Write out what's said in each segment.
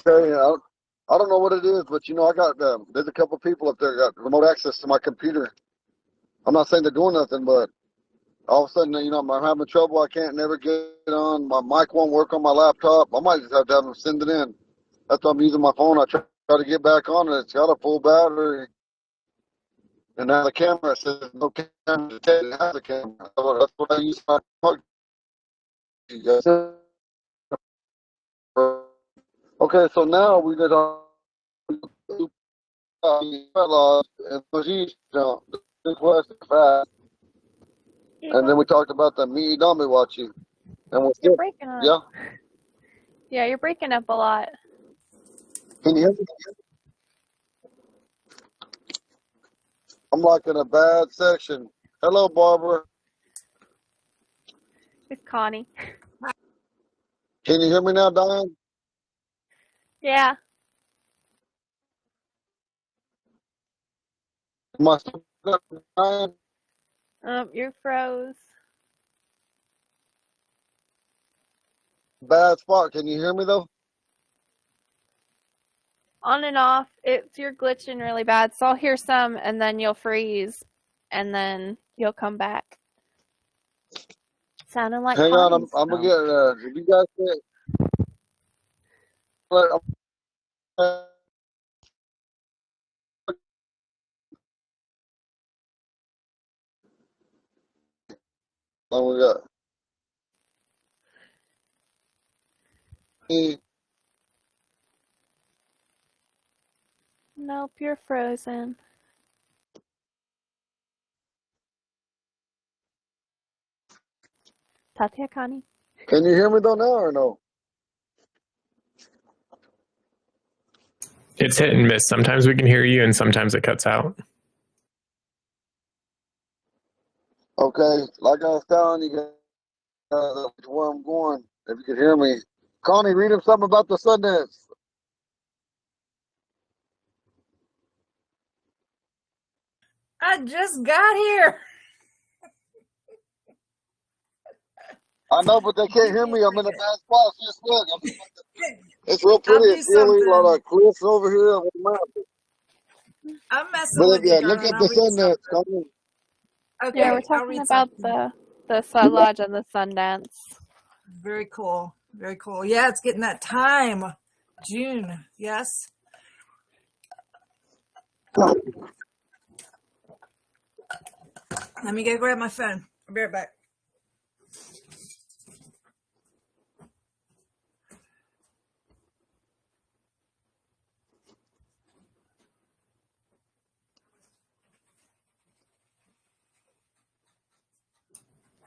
Okay, I don't know what it is, but I got there's a couple people up there got remote access to my computer. I'm not saying they're doing nothing, but all of a sudden, I'm having trouble. I can't never get on. My mic won't work on my laptop. I might just have to have them send it in. That's why I'm using my phone. I try to get back on it. It's got a full battery, and now the camera says no camera detected. It has a camera. So that's what I use my phone. Okay, so now we got and this was fast, and then we talked about the me dummy watching, and we're You're still, breaking up. yeah. Yeah, you're breaking up a lot. Can you hear me? I'm like in a bad section. Hello, Barbara. It's Connie. Can you hear me now, Diane? Yeah. Am I still Diane? You froze. Bad spot. Can you hear me though? On and off. You're glitching really bad. So I'll hear some and then you'll freeze and then you'll come back. Sounding like Hang on, Connie's I'm gonna phone. get. If you guys get, we got. Nope, you're frozen. Tatia, Connie. Can you hear me though now or no? It's hit and miss. Sometimes we can hear you and sometimes it cuts out. Okay, like I was telling you guys, where I'm going. If you could hear me, Connie, read him something about the Sundance. I just got here. I know, but they can't hear me. I'm in a bad spot. Just look, it's real I'll pretty. do It's really a lot something. of cliffs over here. I'm messing But with you, yeah, look darling. up I'll the read Sundance, something. Connie. Yeah, we're Okay, I'll talking read about something. the Sun Lodge and the Sundance. Very cool. Very cool. Yeah, it's getting that time. June. Yes. Let me go grab my phone. I'll be right back.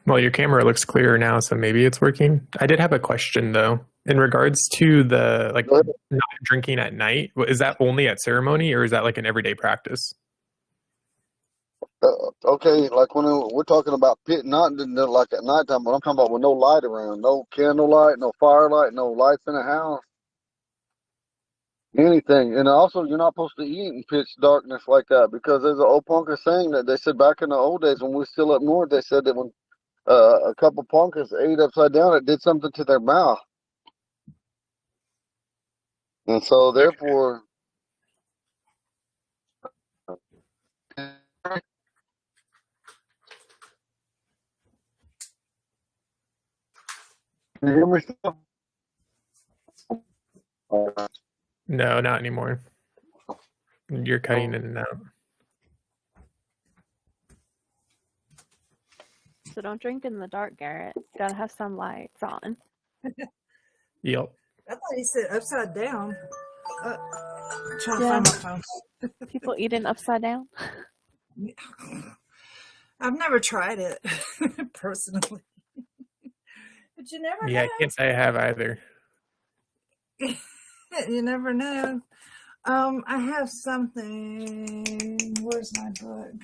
Well, your camera looks clearer now, so maybe it's working. I did have a question though. In regards to the not drinking at night, is that only at ceremony or is that like an everyday practice? Okay, like when we're talking about pit, not like at nighttime, but I'm talking about with no light around, no candlelight, no firelight, no lights in the house, anything. And also, you're not supposed to eat in pitch darkness like that because there's an old Ponca saying that they said back in the old days when we were still up north, they said that when a couple Poncas ate upside down, it did something to their mouth, and so therefore. Can you hear me still? No, not anymore. You're cutting in and out. So don't drink in the dark, Garrett. You gotta have some lights on. Yep. I thought he said upside down. Trying to Yeah. find my phone. People eating upside down. I've never tried it personally. But you never Yeah, know. I can't say I have either. You never know. I have something. Where's my book?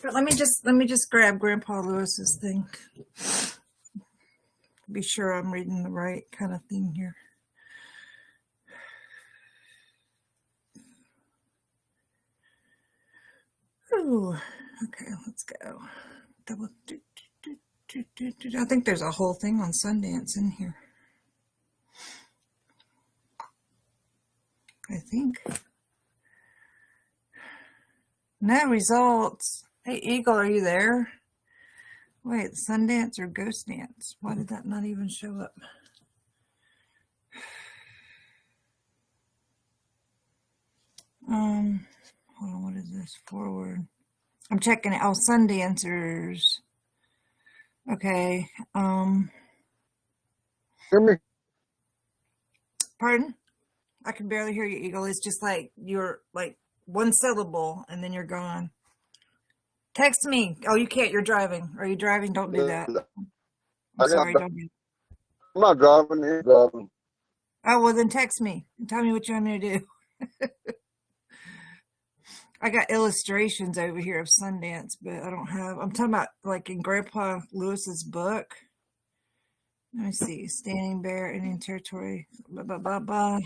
But let me just grab Grandpa Lewis's thing. Be sure I'm reading the right kind of thing here. Ooh, okay, let's go. I think there's a whole thing on Sundance in here. I think. No results. Hey, Eagle, are you there? Wait, Sundance or Ghost Dance? Why did that not even show up? Hold on, what is this? Forward. I'm checking it. Oh, Sundancers. Okay. Hear me? Pardon? I can barely hear you, Eagle. It's just like you're like one syllable and then you're gone. Text me. Oh, you can't. You're driving. Are you driving? Don't do that. I'm sorry. Don't do that. I'm not driving. He's driving. Oh, well, then text me and tell me what you want me to do. I got illustrations over here of Sundance, but I don't have. I'm talking about like in Grandpa Lewis's book. Let me see. Standing Bear, Indian Territory. Blah, blah, blah, blah.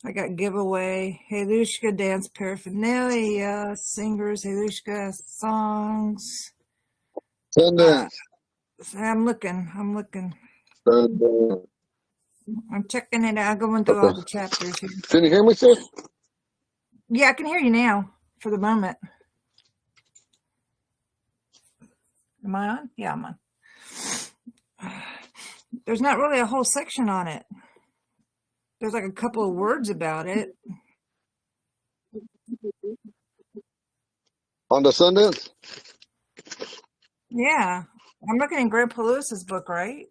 I got giveaway. Helushka dance paraphernalia. Singers. Helushka songs. Sundance. I'm looking. Sundance. I'm checking it out. I'm going through all the chapters here. Can you hear me, sis? Yeah, I can hear you now for the moment. Am I on? Yeah, I'm on. There's not really a whole section on it. There's like a couple of words about it. On the Sundance? Yeah. I'm looking in Grandpa Lewis's book, right?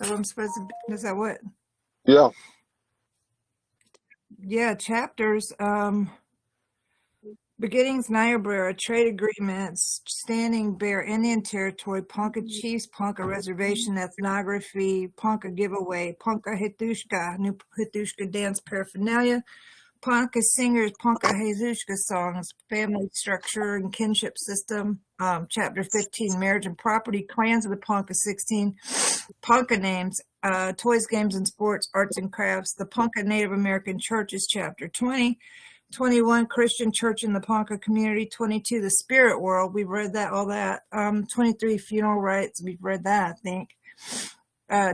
So I'm supposed to be, is that what? Yeah. Yeah, chapters. Beginnings, Niobrara, trade agreements, Standing Bear, Indian Territory, Ponca Chiefs, Ponca Reservation, ethnography, Ponca giveaway, Ponca Hitushka, new Hitushka dance paraphernalia, Ponca singers, Ponca Hitushka songs, family structure and kinship system, chapter 15, marriage and property, clans of the Ponca 16, Ponca names, toys, games and sports, arts and crafts, the Ponca Native American churches, chapter 20, 21, Christian Church in the Ponca community. 22, the Spirit World. We've read that, all that. 23, funeral rites. We've read that, I think.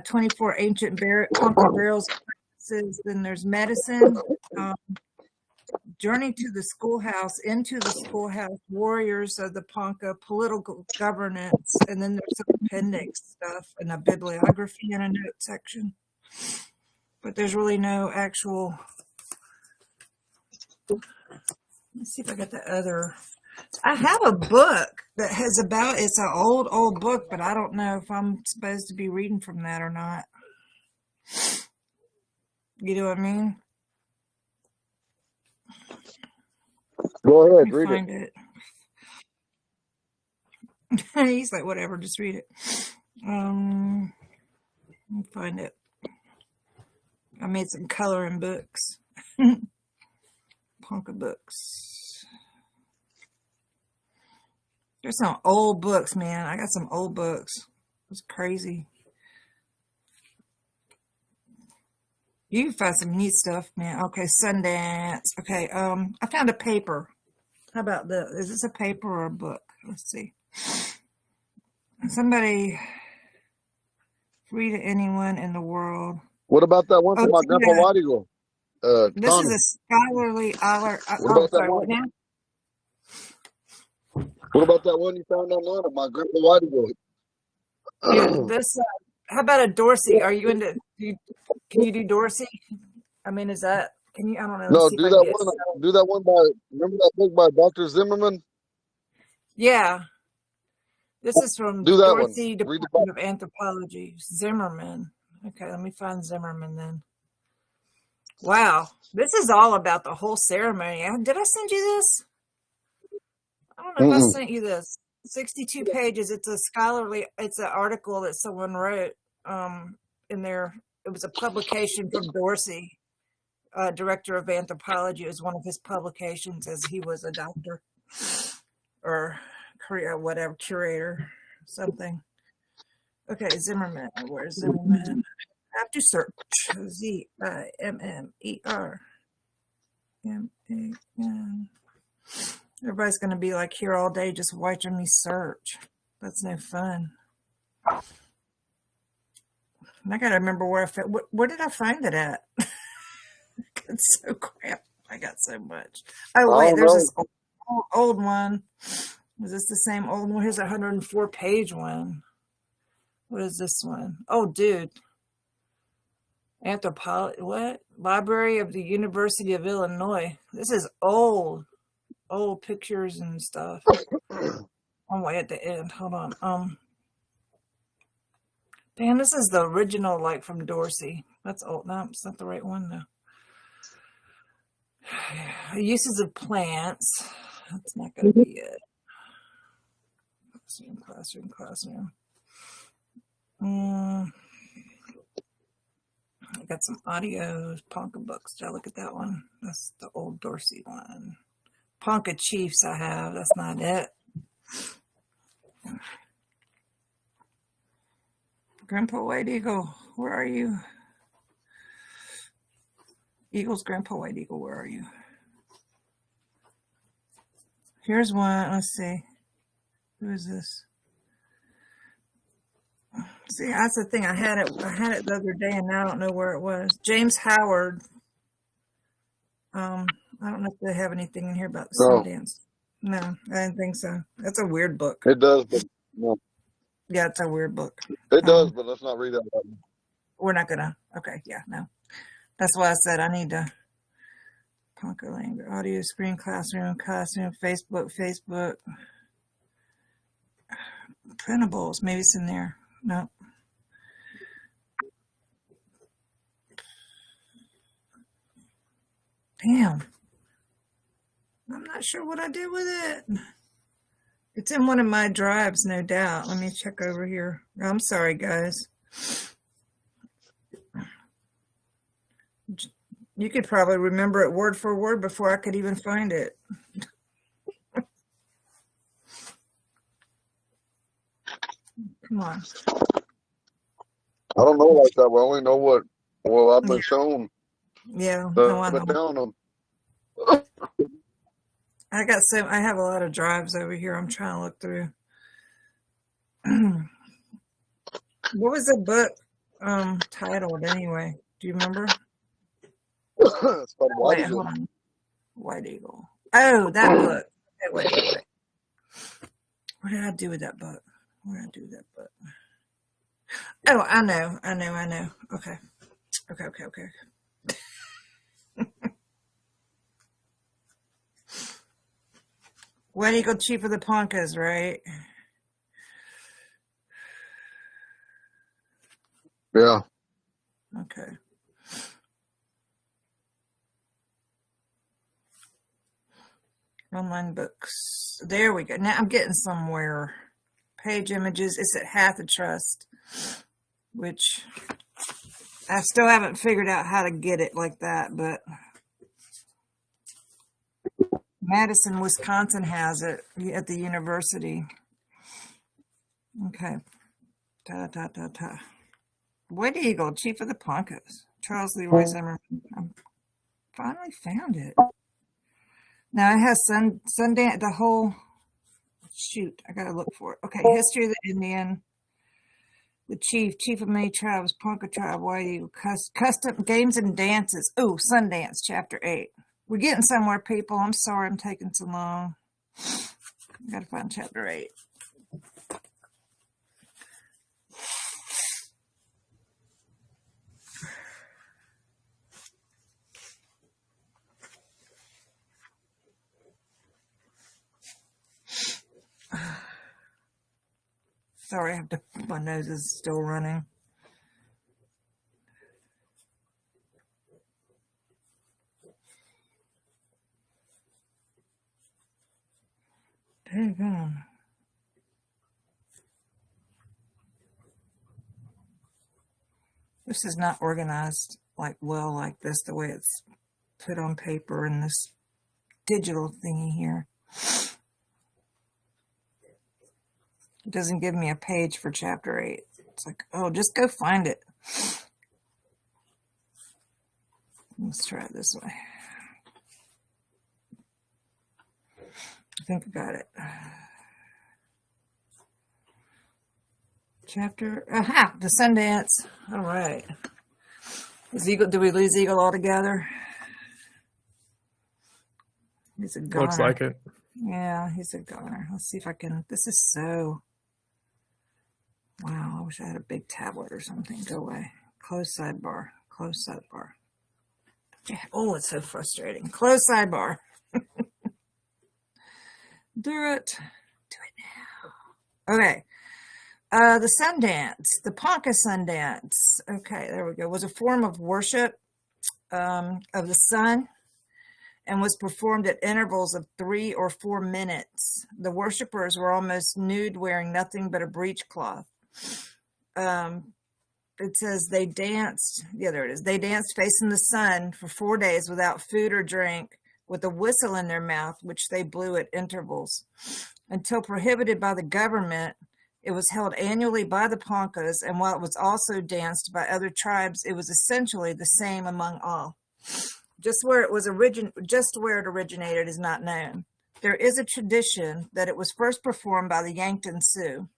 24, ancient Ponca burials. Then there's medicine. Journey to the schoolhouse, into the schoolhouse, warriors of the Ponca, political governance. And then there's some appendix stuff and a bibliography and a note section. But there's really no actual... Let's see if I got the other. I have a book that has about, it's an old book, but I don't know if I'm supposed to be reading from that or not. You know what I mean? Go ahead, Let me read find it. He's like, whatever, just read it. Let me find it. I made some coloring books. Ponca books. There's some old books, man. I got some old books. It's crazy. You can find some neat stuff, man. Okay, Sundance. Okay, I found a paper. How about this? Is this a paper or a book? Let's see. Somebody, free to anyone in the world. What about that one from my grandpa yeah. White Eagle? This Tommy. is a scholarly honor. What about that sorry, one? what now? What about that one you found online of my grandpa White Eagle? Yeah, this. How about a Dorsey? Are you into? Can you do Dorsey? I mean, is that? Can you? I don't know. No, Let's see do if I can that get one. Do that one by. Remember that book by Dr. Zimmerman? Yeah. This is from Do that Dorsey one. Read the Department of Anthropology. Zimmerman. Okay, let me find Zimmerman then. Wow, this is all about the whole ceremony. Did I send you this? I don't know if I sent you this. 62 pages. It's a scholarly. It's an article that someone wrote in their it was a publication from Dorsey, director of anthropology. It was one of his publications as he was a doctor or career, whatever, curator, something. Okay, Zimmerman. Where's Zimmerman? I have to search. Zimmerman. Everybody's going to be like here all day just watching me search. That's no fun. And I got to remember where I found, where did I find it at? It's so crap. I got so much. Oh, I wait, don't there's know. this old one. Is this the same old one? Here's a 104-page one. What is this one? Oh, dude. Anthropology, what? Library of the University of Illinois. This is old pictures and stuff. I'm way at the end. Hold on. Damn, this is the original, like from Dorsey. That's old. No, it's not the right one though. Uses of plants. That's not going to be it. Classroom. I got some audios, Ponca books. Did I look at that one? That's the old Dorsey one. Ponca Chiefs I have. That's not it. Grandpa White Eagle, where are you? Eagles, Grandpa White Eagle, where are you? Here's one. Let's see. Who is this? See, that's the thing. I had it the other day, and now I don't know where it was. James Howard. I don't know if they have anything in here about No. Sundance. No, I didn't think so. That's a weird book. It does, but no. Yeah, it's a weird book. It does, but let's not read that. We're not gonna. Okay, yeah, no. That's why I said I need to. Ponca language, audio, screen, classroom, Facebook. Printables, maybe it's in there. No. Damn. I'm not sure what I did with it. It's in one of my drives, no doubt. Let me check over here. I'm sorry, guys. You could probably remember it word for word before I could even find it. Come on. I don't know like that. We only know what I've been shown. Yeah, no, I know. But down them. I have a lot of drives over here. I'm trying to look through. What was the book titled anyway? Do you remember? It's called White Eagle. Hold on. White Eagle. Oh, that book. Okay, wait. What did I do with that book? Oh, I know. Okay. White Eagle, Chief of the Poncas, right? Yeah. Okay. Online books. There we go. Now I'm getting somewhere. Page images. It's at Hathitrust, which I still haven't figured out how to get it like that, but Madison, Wisconsin has it at the university. Okay. White Eagle, Chief of the Poncas. Charles Leroy Zimmerman. I finally found it. Now it has Sundance, the whole, shoot, I gotta look for it. Okay, History of the Indian, the Chief of many tribes, Ponca tribe, White Eagle, custom games and dances. Oh, Sundance, chapter 8. We're getting somewhere, people. I'm sorry I'm taking so long. I gotta find chapter 8. Sorry, my nose is still running. There you go. This is not organized like this, the way it's put on paper in this digital thingy here. It doesn't give me a page for chapter 8. It's like, oh, just go find it. Let's try it this way. I think I got it. Chapter, aha, the Sundance. All right. Is Eagle, did we lose Eagle altogether? He's a goner. Looks like it. Yeah, he's a goner. Let's see if I can, this is so, wow, I wish I had a big tablet or something. Go away. Close sidebar. Close sidebar. Yeah. Oh, it's so frustrating. Close sidebar. Do it. Do it now. Okay. The Sundance, the Ponca Sundance. Okay, there we go. Was a form of worship of the sun and was performed at intervals of 3 or 4 minutes. The worshipers were almost nude, wearing nothing but a breechcloth. It says they danced. Yeah, there it is. They danced facing the sun for 4 days without food or drink, with a whistle in their mouth, which they blew at intervals. Until prohibited by the government, it was held annually by the Poncas, and while it was also danced by other tribes, it was essentially the same among all. Just where it originated is not known. There is a tradition that it was first performed by the Yankton Sioux.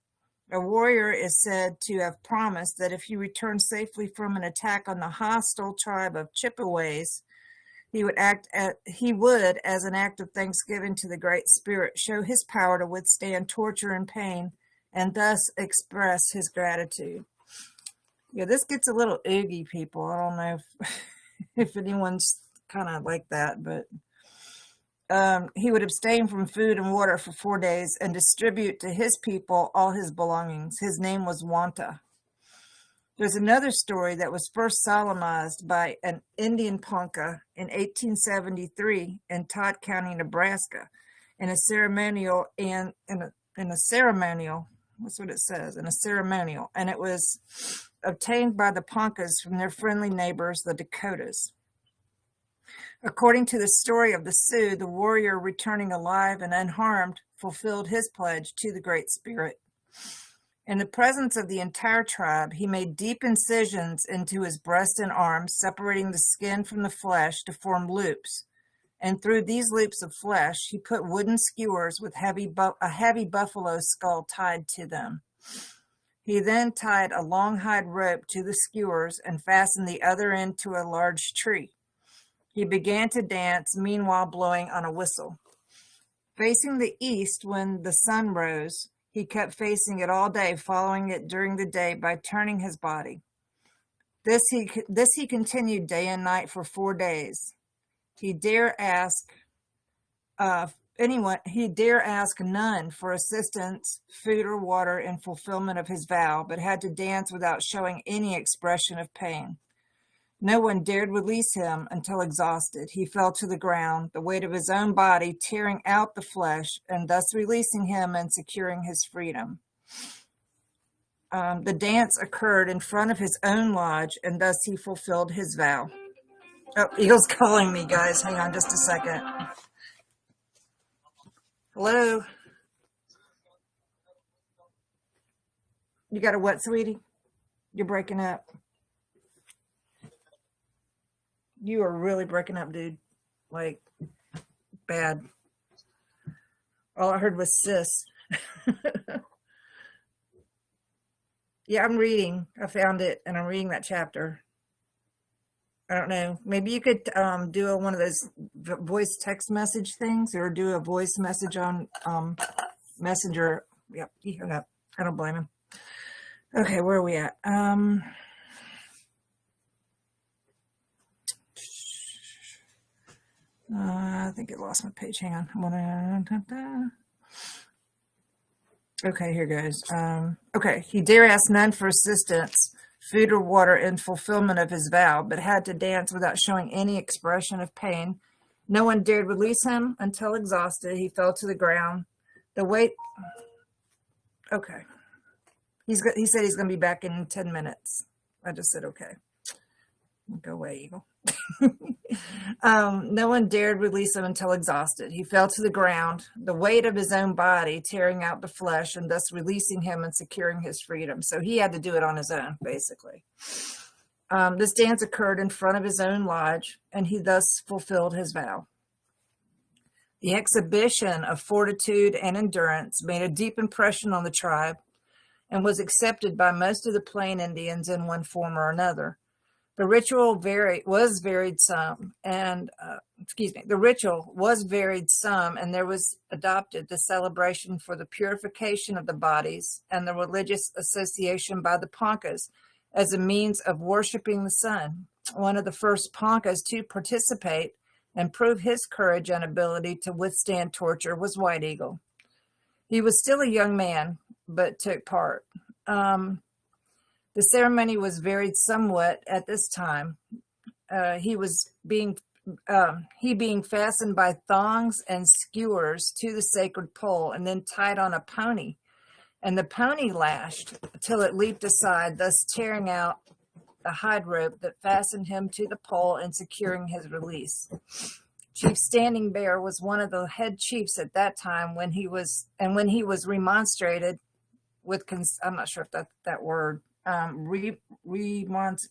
A warrior is said to have promised that if he returned safely from an attack on the hostile tribe of Chippeways, he would, as an act of thanksgiving to the Great Spirit, show his power to withstand torture and pain, and thus express his gratitude. Yeah, this gets a little oogie, people. I don't know if anyone's kind of like that, but he would abstain from food and water for 4 days and distribute to his people all his belongings. His name was Wanta. There's another story that was first solemnized by an Indian Ponca in 1873 in Todd County, Nebraska, in a ceremonial, that's what it says, in a ceremonial, and it was obtained by the Poncas from their friendly neighbors, the Dakotas. According to the story of the Sioux, the warrior, returning alive and unharmed, fulfilled his pledge to the Great Spirit. In the presence of the entire tribe, he made deep incisions into his breast and arms, separating the skin from the flesh to form loops. And through these loops of flesh, he put wooden skewers with a heavy buffalo skull tied to them. He then tied a long hide rope to the skewers and fastened the other end to a large tree. He began to dance, meanwhile blowing on a whistle. Facing the east when the sun rose, he kept facing it all day, following it during the day by turning his body. This he continued day and night for 4 days. He dare ask none for assistance, food, or water in fulfillment of his vow, but had to dance without showing any expression of pain. No one dared release him until exhausted. He fell to the ground, the weight of his own body tearing out the flesh and thus releasing him and securing his freedom. The dance occurred in front of his own lodge, and thus he fulfilled his vow. Oh, Eagle's calling me, guys. Hang on just a second. Hello? You got a what, sweetie? You're breaking up. You are really breaking up, dude. Like, bad. All I heard was sis. Yeah, I'm reading. I found it, and I'm reading that chapter. I don't know. Maybe you could do one of those voice text message things, or do a voice message on Messenger. Yep, he hung up. I don't blame him. Okay, where are we at? I think it lost my page. Hang on. Okay, here goes. Okay, he dare ask none for assistance, food or water in fulfillment of his vow, but had to dance without showing any expression of pain. No one dared release him until exhausted. He fell to the ground. The weight. Okay. He said he's going to be back in 10 minutes. I just said, okay. Go away, eagle. No one dared release him until exhausted. He fell to the ground, the weight of his own body tearing out the flesh and thus releasing him and securing his freedom. So he had to do it on his own, basically. This dance occurred in front of his own lodge, and he thus fulfilled his vow. The exhibition of fortitude and endurance made a deep impression on the tribe and was accepted by most of the Plain Indians in one form or another. The ritual was varied some, and there was adopted the celebration for the purification of the bodies and the religious association by the Poncas as a means of worshiping the sun. One of the first Poncas to participate and prove his courage and ability to withstand torture was White Eagle. He was still a young man, but took part. The ceremony was varied somewhat at this time. He being fastened by thongs and skewers to the sacred pole and then tied on a pony. And the pony lashed till it leaped aside, thus tearing out the hide rope that fastened him to the pole and securing his release. Chief Standing Bear was one of the head chiefs at that time when he was remonstrated with, I'm not sure if that word,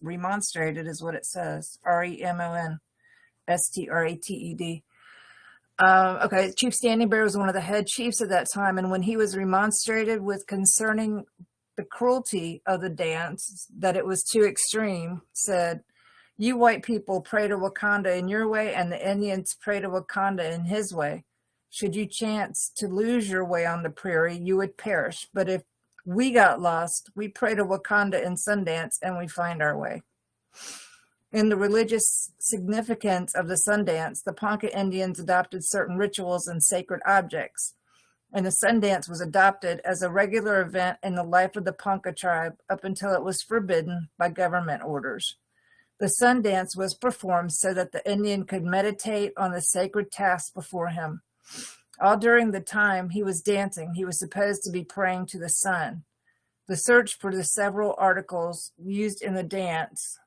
remonstrated is what it says, remonstrated. Okay, Chief Standing Bear was one of the head chiefs at that time, and when he was remonstrated with concerning the cruelty of the dance, that it was too extreme, said, "You white people pray to Wakanda in your way, and the Indians pray to Wakanda in his way. Should you chance to lose your way on the prairie, you would perish. But if we got lost, we pray to Wakanda in Sundance, and we find our way." In the religious significance of the Sundance, the Ponca Indians adopted certain rituals and sacred objects, and the Sundance was adopted as a regular event in the life of the Ponca tribe up until it was forbidden by government orders. The Sundance was performed so that the Indian could meditate on the sacred task before him. All during the time he was dancing, he was supposed to be praying to the sun. The search for the several articles used in the dance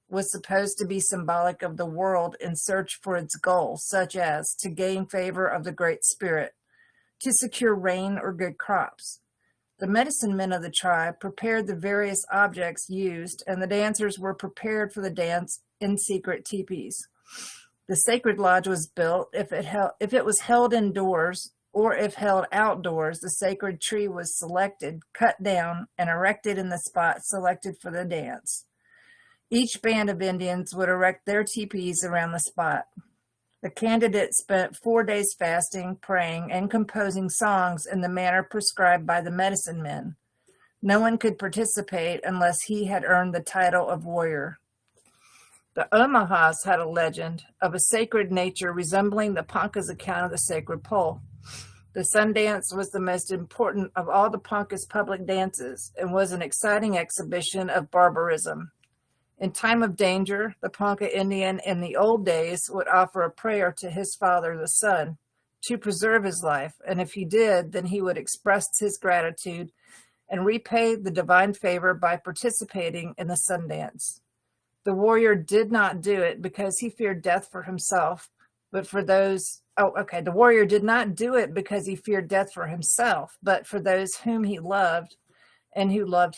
was supposed to be symbolic of the world in search for its goal, such as to gain favor of the Great Spirit, to secure rain or good crops. The medicine men of the tribe prepared the various objects used, and the dancers were prepared for the dance in secret teepees. The sacred lodge was built. If it was held indoors or if held outdoors, the sacred tree was selected, cut down, and erected in the spot selected for the dance. Each band of Indians would erect their teepees around the spot. The candidate spent 4 days fasting, praying, and composing songs in the manner prescribed by the medicine men. No one could participate unless he had earned the title of warrior. The Omahas had a legend of a sacred nature resembling the Ponca's account of the sacred pole. The Sundance was the most important of all the Ponca's public dances and was an exciting exhibition of barbarism. In time of danger, the Ponca Indian in the old days would offer a prayer to his father, the sun, to preserve his life, and if he did, then he would express his gratitude and repay the divine favor by participating in the Sundance. The warrior did not do it because he feared death for himself, but for those, the warrior did not do it because he feared death for himself, but for those whom he loved and who loved